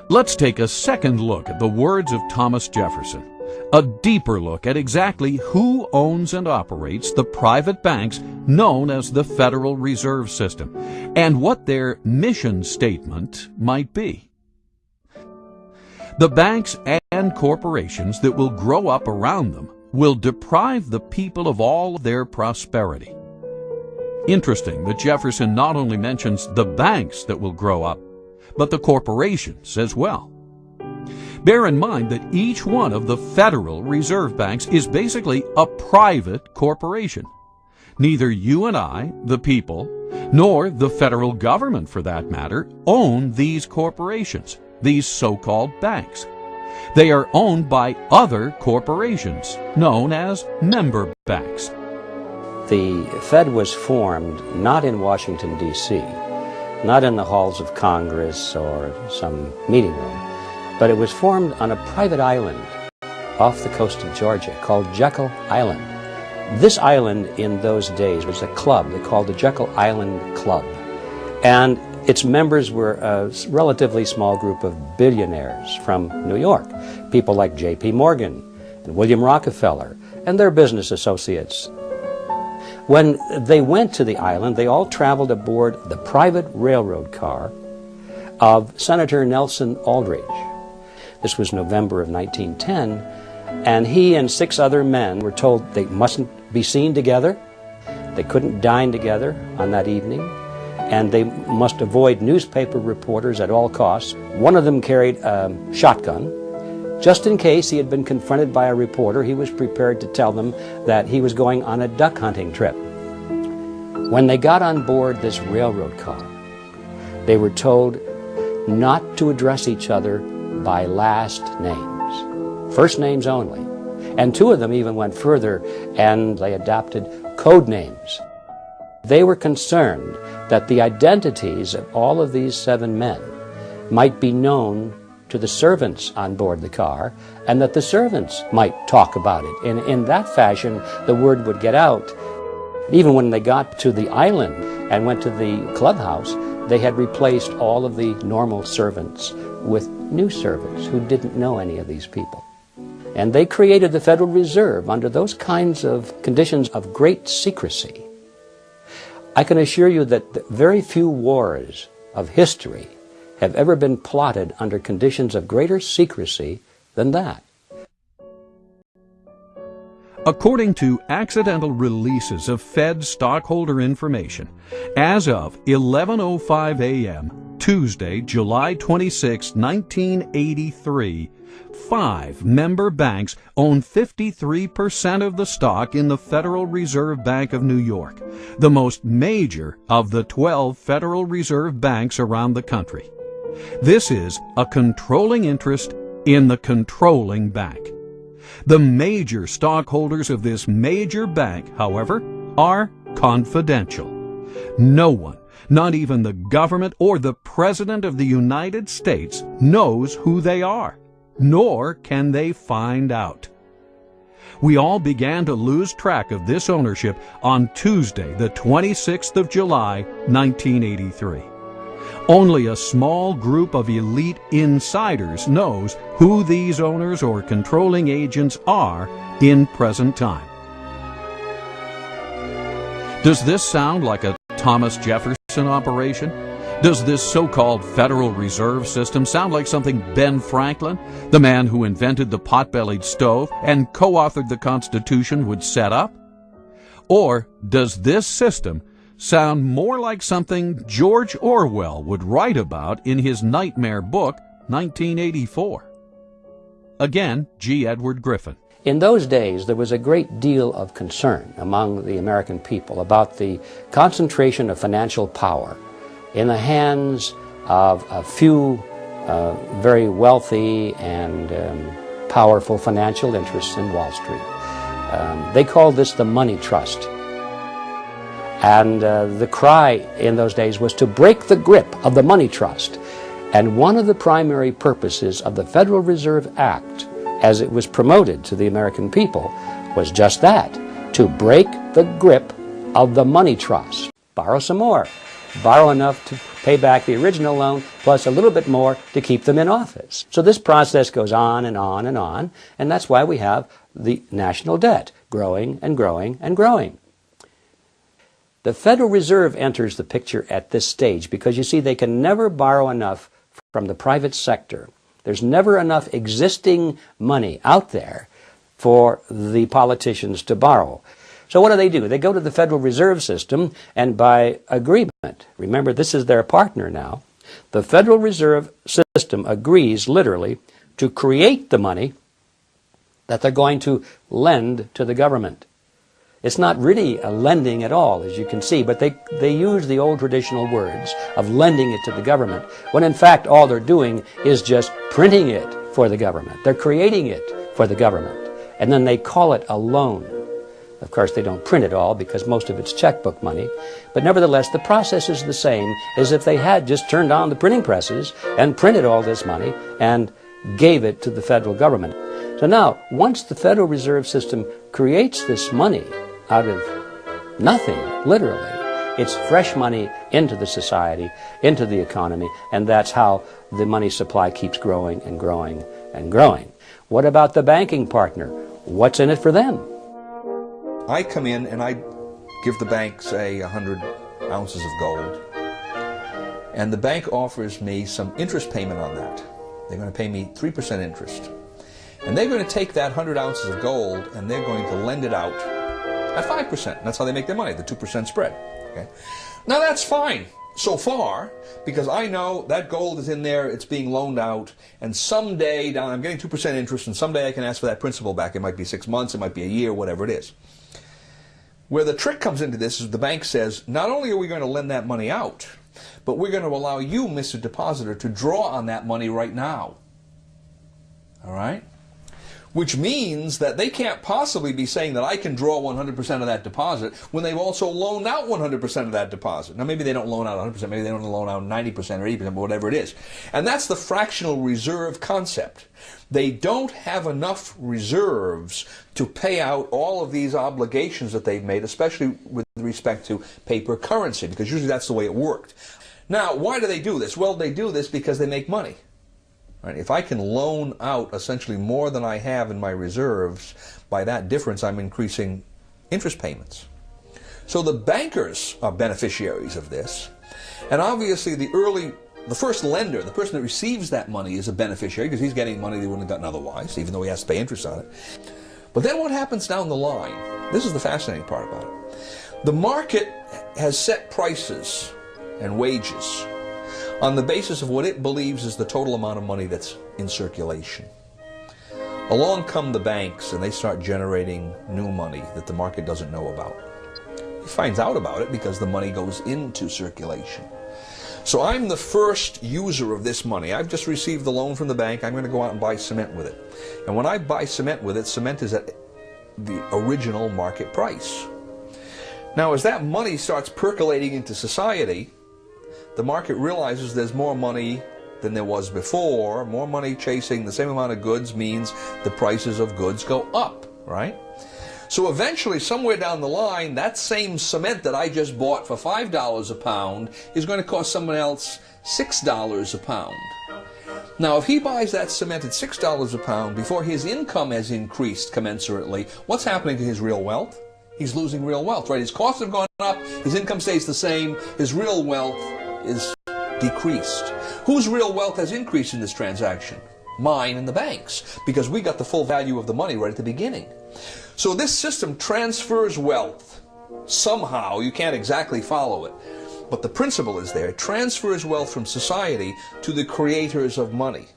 Let's take a second look at the words of Thomas Jefferson, a deeper look at exactly who owns and operates the private banks known as the Federal Reserve System, and what their mission statement might be. The banks and corporations that will grow up around them will deprive the people of all their prosperity. Interesting that Jefferson not only mentions the banks that will grow up, but the corporations as well. Bear in mind that each one of the Federal Reserve Banks is basically a private corporation. Neither you and I, the people, nor the federal government for that matter, own these corporations, these so-called banks. They are owned by other corporations, known as member banks. The Fed was formed not in Washington, D.C., not in the halls of Congress or some meeting room, but it was formed on a private island off the coast of Georgia called Jekyll Island. This island in those days was a club they called the Jekyll Island Club, and its members were a relatively small group of billionaires from New York, people like J.P. Morgan and William Rockefeller and their business associates. When they went to the island, they all traveled aboard the private railroad car of Senator Nelson Aldrich. This was November of 1910, and he and 6 other men were told they mustn't be seen together, they couldn't dine together on that evening, and they must avoid newspaper reporters at all costs. One of them carried a shotgun. Just in case he had been confronted by a reporter, he was prepared to tell them that he was going on a duck hunting trip. When they got on board this railroad car, they were told not to address each other by last names, first names only. And 2 of them even went further and they adopted code names. They were concerned that the identities of all of these 7 men might be known to the servants on board the car, and that the servants might talk about it. And in that fashion, the word would get out. Even when they got to the island and went to the clubhouse, they had replaced all of the normal servants with new servants who didn't know any of these people. And they created the Federal Reserve under those kinds of conditions of great secrecy. I can assure you that very few wars of history have ever been plotted under conditions of greater secrecy than that. According to accidental releases of Fed stockholder information, as of 11:05 a.m., Tuesday, July 26, 1983, 5 member banks own 53% of the stock in the Federal Reserve Bank of New York, the most major of the 12 Federal Reserve banks around the country. This is a controlling interest in the controlling bank. The major stockholders of this major bank, however, are confidential. No one, not even the government or the President of the United States, knows who they are, nor can they find out. We all began to lose track of this ownership on Tuesday, the 26th of July, 1983. Only a small group of elite insiders knows who these owners or controlling agents are in present time. Does this sound like a Thomas Jefferson operation? Does this so-called Federal Reserve System sound like something Ben Franklin, the man who invented the pot-bellied stove and co-authored the Constitution, would set up? Or does this system sound more like something George Orwell would write about in his nightmare book, 1984? Again, G. Edward Griffin. In those days, there was a great deal of concern among the American people about the concentration of financial power in the hands of a few very wealthy and powerful financial interests in Wall Street. They called this the money trust. And the cry in those days was to break the grip of the money trust. And one of the primary purposes of the Federal Reserve Act, as it was promoted to the American people, was just that, to break the grip of the money trust. Borrow some more. Borrow enough to pay back the original loan plus a little bit more to keep them in office. So this process goes on and on and on, and that's why we have the national debt growing and growing and growing. The Federal Reserve enters the picture at this stage because, you see, they can never borrow enough from the private sector. There's never enough existing money out there for the politicians to borrow. So what do? They go to the Federal Reserve System, and by agreement, remember this is their partner now, the Federal Reserve System agrees literally to create the money that they're going to lend to the government. It's not really a lending at all, as you can see, but they use the old traditional words of lending it to the government, when in fact all they're doing is just printing it for the government. They're creating it for the government, and then they call it a loan. Of course, they don't print it all because most of it's checkbook money, but nevertheless, the process is the same as if they had just turned on the printing presses and printed all this money and gave it to the federal government. So now, once the Federal Reserve System creates this money out of nothing, literally, it's fresh money into the society, into the economy, and that's how the money supply keeps growing and growing and growing. What about the banking partner? What's in it for them? I come in and I give the bank, say, 100 ounces of gold, and the bank offers me some interest payment on that. They're going to pay me 3% interest. And they're going to take that 100 ounces of gold and they're going to lend it out at 5%. That's how they make their money, the 2% spread. Okay? Now that's fine so far, because I know that gold is in there, it's being loaned out, and someday down I'm getting 2% interest, and someday I can ask for that principal back. It might be 6 months, it might be a year, whatever it is. Where the trick comes into this is the bank says, not only are we going to lend that money out, but we're going to allow you, Mr. Depositor, to draw on that money right now. All right? Which means that they can't possibly be saying that I can draw 100% of that deposit when they've also loaned out 100% of that deposit. Now, maybe they don't loan out 100%, maybe they don't loan out 90% or 80%, but whatever it is. And that's the fractional reserve concept. They don't have enough reserves to pay out all of these obligations that they've made, especially with respect to paper currency, because usually that's the way it worked. Now, why do they do this? Well, they do this because they make money. Right? If I can loan out essentially more than I have in my reserves, by that difference I'm increasing interest payments. So the bankers are beneficiaries of this, and obviously the first lender, the person that receives that money, is a beneficiary because he's getting money they wouldn't have gotten otherwise, even though he has to pay interest on it. But then what happens down the line? This is the fascinating part about it. The market has set prices and wages on the basis of what it believes is the total amount of money that's in circulation. Along come the banks and they start generating new money that the market doesn't know about. He finds out about it because the money goes into circulation. So I'm the first user of this money. I've just received the loan from the bank. I'm going to go out and buy cement with it. And when I buy cement with it, cement is at the original market price. Now, as that money starts percolating into society, the market realizes there's more money than there was before. More money chasing the same amount of goods means the prices of goods go up, right? So eventually, somewhere down the line, that same cement that I just bought for $5 a pound is going to cost someone else $6 a pound. Now, if he buys that cement at $6 a pound before his income has increased commensurately, what's happening to his real wealth? He's losing real wealth, right? His costs have gone up, his income stays the same, his real wealth is decreased. Whose real wealth has increased in this transaction? Mine and the bank's, because we got the full value of the money right at the beginning. So this system transfers wealth. Somehow, you can't exactly follow it, but the principle is there. It transfers wealth from society to the creators of money.